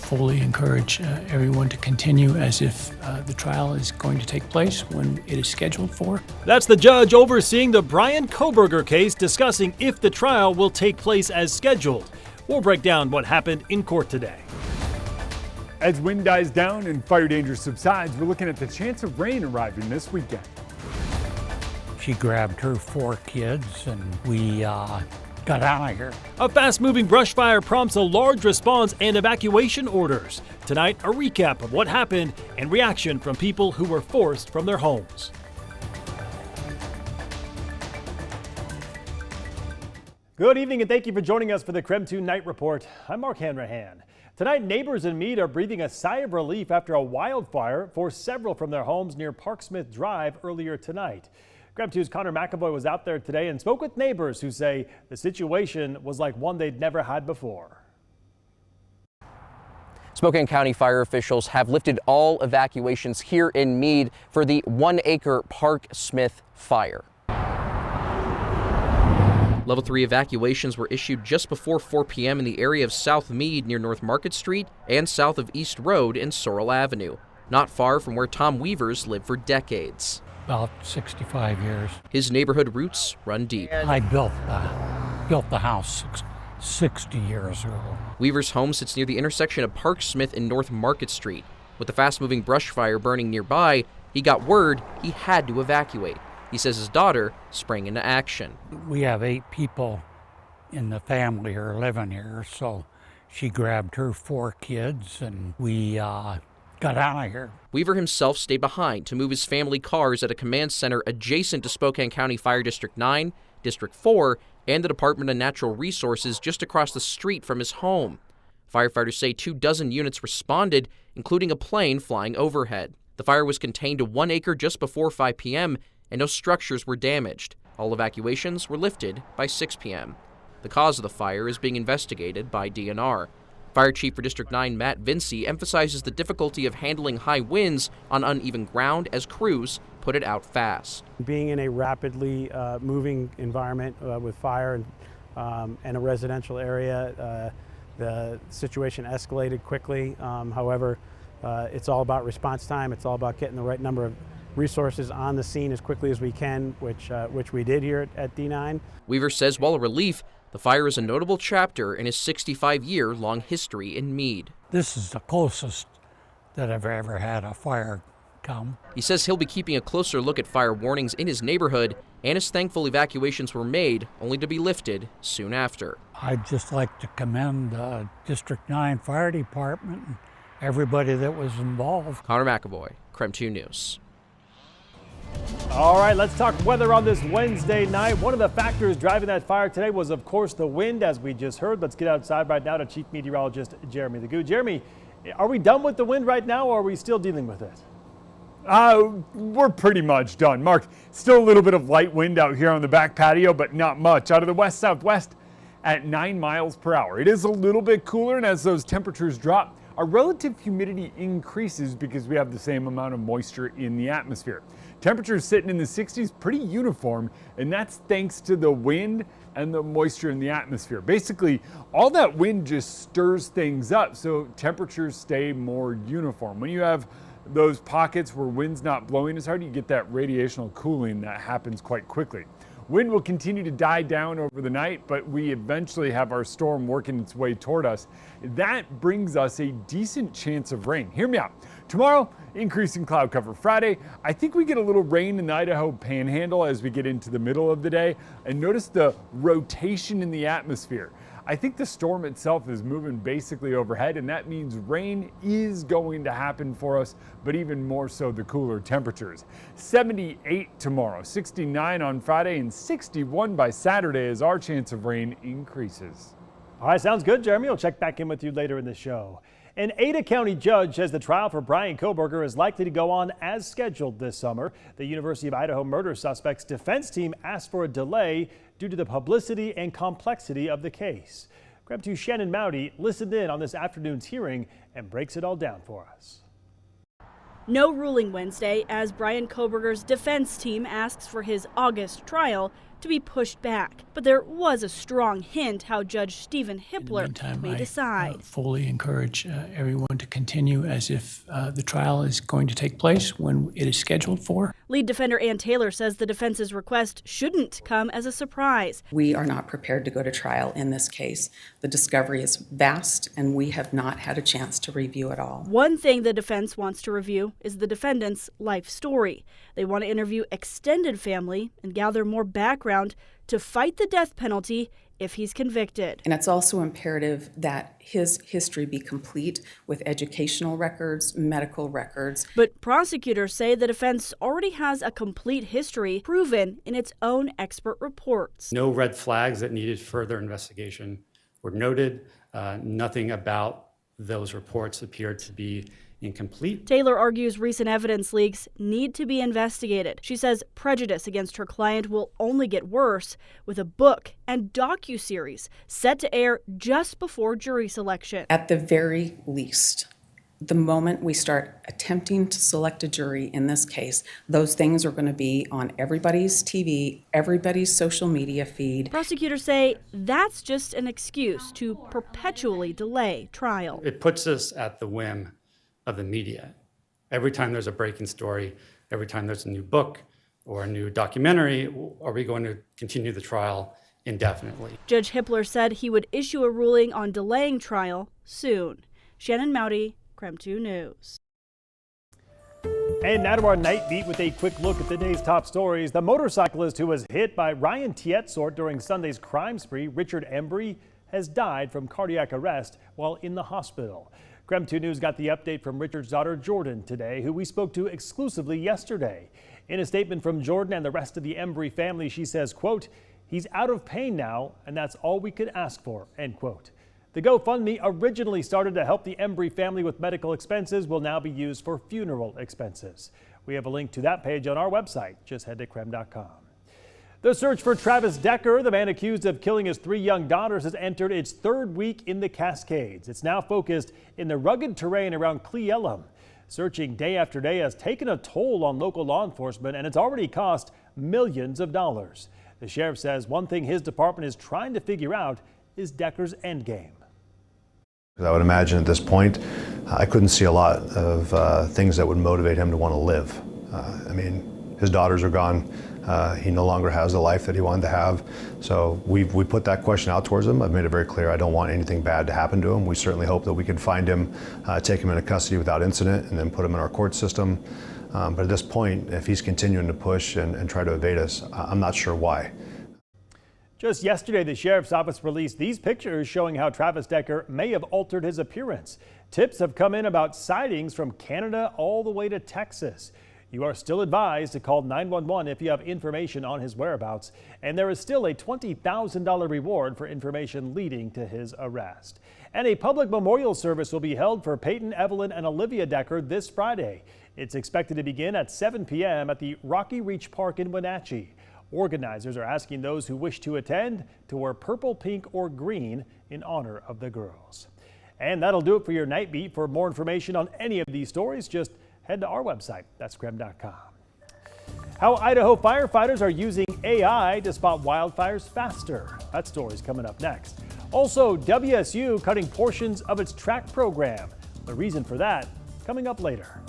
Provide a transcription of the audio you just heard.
fully encourage everyone to continue as if the trial is going to take place when it is scheduled for. That's the judge overseeing the Brian Coberger case, discussing if the trial will take place as scheduled. We'll break down what happened in court today. As wind dies down and fire danger subsides, we're looking at the chance of rain arriving this weekend. She grabbed her 4 kids and we got out of here. A fast-moving brush fire prompts a large response and evacuation orders. Tonight, a recap of what happened and reaction from people who were forced from their homes. Good evening and thank you for joining us for the KREM 2 Night Report. I'm Mark Hanrahan. Tonight, neighbors in Mead are breathing a sigh of relief after a wildfire forced several from their homes near Park Smith Drive earlier tonight. KREM 2's Connor McAvoy was out there today and spoke with neighbors who say the situation was like one they'd never had before. Spokane County fire officials have lifted all evacuations here in Mead for the 1-acre Park Smith fire. Level 3 evacuations were issued just before 4 p.m. in the area of South Mead near North Market Street and south of East Road and Sorrel Avenue, not far from where Tom Weavers lived for decades. About 65 years. His neighborhood roots run deep. I built the house 60 years ago. Weaver's home sits near the intersection of Park Smith and North Market Street. With the fast-moving brush fire burning nearby, he got word he had to evacuate. He says his daughter sprang into action. We have 8 people in the family who are living here, so she grabbed her 4 kids and we got out of here. Weaver himself stayed behind to move his family cars at a command center adjacent to Spokane County Fire District 9, District 4, and the Department of Natural Resources just across the street from his home. Firefighters say 24 units responded, including a plane flying overhead. The fire was contained to 1 acre just before 5 p.m., and no structures were damaged. All evacuations were lifted by 6 p.m. The cause of the fire is being investigated by DNR. Fire Chief for District 9 Matt Vinci emphasizes the difficulty of handling high winds on uneven ground as crews put it out fast. Being in a rapidly moving environment with fire and a residential area, the situation escalated quickly. However, it's all about response time. It's all about getting the right number of resources on the scene as quickly as we can, which we did here at D9. Weaver says while a relief, the fire is a notable chapter in his 65-year-long history in Mead. This is the closest that I've ever had a fire come. He says he'll be keeping a closer look at fire warnings in his neighborhood and is thankful evacuations were made, only to be lifted soon after. I'd just like to commend the District 9 Fire Department and everybody that was involved. Connor McAvoy, KREM 2 News. All right, let's talk weather on this Wednesday night. One of the factors driving that fire today was, of course, the wind, as we just heard. Let's get outside right now to Chief Meteorologist Jeremy Legoo. Jeremy, are we done with the wind right now, or are we still dealing with it? We're pretty much done. Mark, still a little bit of light wind out here on the back patio, but not much. Out of the west-southwest at 9 miles per hour. It is a little bit cooler, and as those temperatures drop, our relative humidity increases because we have the same amount of moisture in the atmosphere. Temperatures sitting in the 60s, pretty uniform, and that's thanks to the wind and the moisture in the atmosphere. Basically, all that wind just stirs things up, so temperatures stay more uniform. When you have those pockets where wind's not blowing as hard, you get that radiational cooling that happens quite quickly. Wind will continue to die down over the night, but we eventually have our storm working its way toward us. That brings us a decent chance of rain. Hear me out. Tomorrow, increasing cloud cover. Friday, I think we get a little rain in the Idaho Panhandle as we get into the middle of the day. And notice the rotation in the atmosphere. I think the storm itself is moving basically overhead, and that means rain is going to happen for us, but even more so the cooler temperatures. 78 tomorrow, 69 on Friday, and 61 by Saturday as our chance of rain increases. All right, sounds good, Jeremy. We'll check back in with you later in the show. An Ada County judge says the trial for Brian Coberger is likely to go on as scheduled this summer. The University of Idaho murder suspect's defense team asked for a delay due to the publicity and complexity of the case. KREM 2's Shannon Mowdy listened in on this afternoon's hearing and breaks it all down for us. No ruling Wednesday as Brian Coberger's defense team asks for his August trial to be pushed back. But there was a strong hint how Judge Stephen Hippler Meantime, may decide. I fully encourage everyone to continue as if the trial is going to take place when it is scheduled for. Lead defender Ann Taylor says the defense's request shouldn't come as a surprise. We are not prepared to go to trial in this case. The discovery is vast, and we have not had a chance to review it all. One thing the defense wants to review is the defendant's life story. They want to interview extended family and gather more background to fight the death penalty if he's convicted. And it's also imperative that his history be complete with educational records, medical records. But prosecutors say the defense already has a complete history proven in its own expert reports. No red flags that needed further investigation were noted. Nothing about those reports appeared to be incomplete. Taylor argues recent evidence leaks need to be investigated. She says prejudice against her client will only get worse with a book and docuseries set to air just before jury selection. At the very least, the moment we start attempting to select a jury in this case, those things are going to be on everybody's TV, everybody's social media feed. Prosecutors say that's just an excuse to perpetually delay trial. It puts us at the whim of the media. Every time there's a breaking story, every time there's a new book or a new documentary, are we going to continue the trial indefinitely? Judge Hippler said he would issue a ruling on delaying trial soon. Shannon Mowdy, KREM 2 News. And now to our night beat with a quick look at the day's top stories. The motorcyclist who was hit by Ryan Tietsort during Sunday's crime spree, Richard Embry, has died from cardiac arrest while in the hospital. KREM 2 News got the update from Richard's daughter, Jordan, today, who we spoke to exclusively yesterday. In a statement from Jordan and the rest of the Embry family, she says, quote, "He's out of pain now, and that's all we could ask for," end quote. The GoFundMe, originally started to help the Embry family with medical expenses, will now be used for funeral expenses. We have a link to that page on our website. Just head to KREM.com. The search for Travis Decker, the man accused of killing his 3 young daughters, has entered its 3rd week in the Cascades. It's now focused in the rugged terrain around Cle Elum. Searching day after day has taken a toll on local law enforcement, and it's already cost millions of dollars. The sheriff says one thing his department is trying to figure out is Decker's endgame. I would imagine at this point, I couldn't see a lot of things that would motivate him to want to live. I mean, his daughters are gone. He no longer has the life that he wanted to have. So we put that question out towards him. I've made it very clear I don't want anything bad to happen to him. We certainly hope that we can find him, take him into custody without incident, and then put him in our court system. But at this point, if he's continuing to push and try to evade us, I'm not sure why. Just yesterday, the sheriff's office released these pictures showing how Travis Decker may have altered his appearance. Tips have come in about sightings from Canada all the way to Texas. You are still advised to call 911 if you have information on his whereabouts, and there is still a $20,000 reward for information leading to his arrest. And a public memorial service will be held for Peyton, Evelyn, and Olivia Decker this Friday. It's expected to begin at 7 p.m. at the Rocky Reach Park in Wenatchee. Organizers are asking those who wish to attend to wear purple, pink, or green in honor of the girls. And that'll do it for your Night Beat. For more information on any of these stories, just head to our website. That's KREM.com. How Idaho firefighters are using AI to spot wildfires faster. That story's coming up next. Also, WSU cutting portions of its track program. The reason for that coming up later.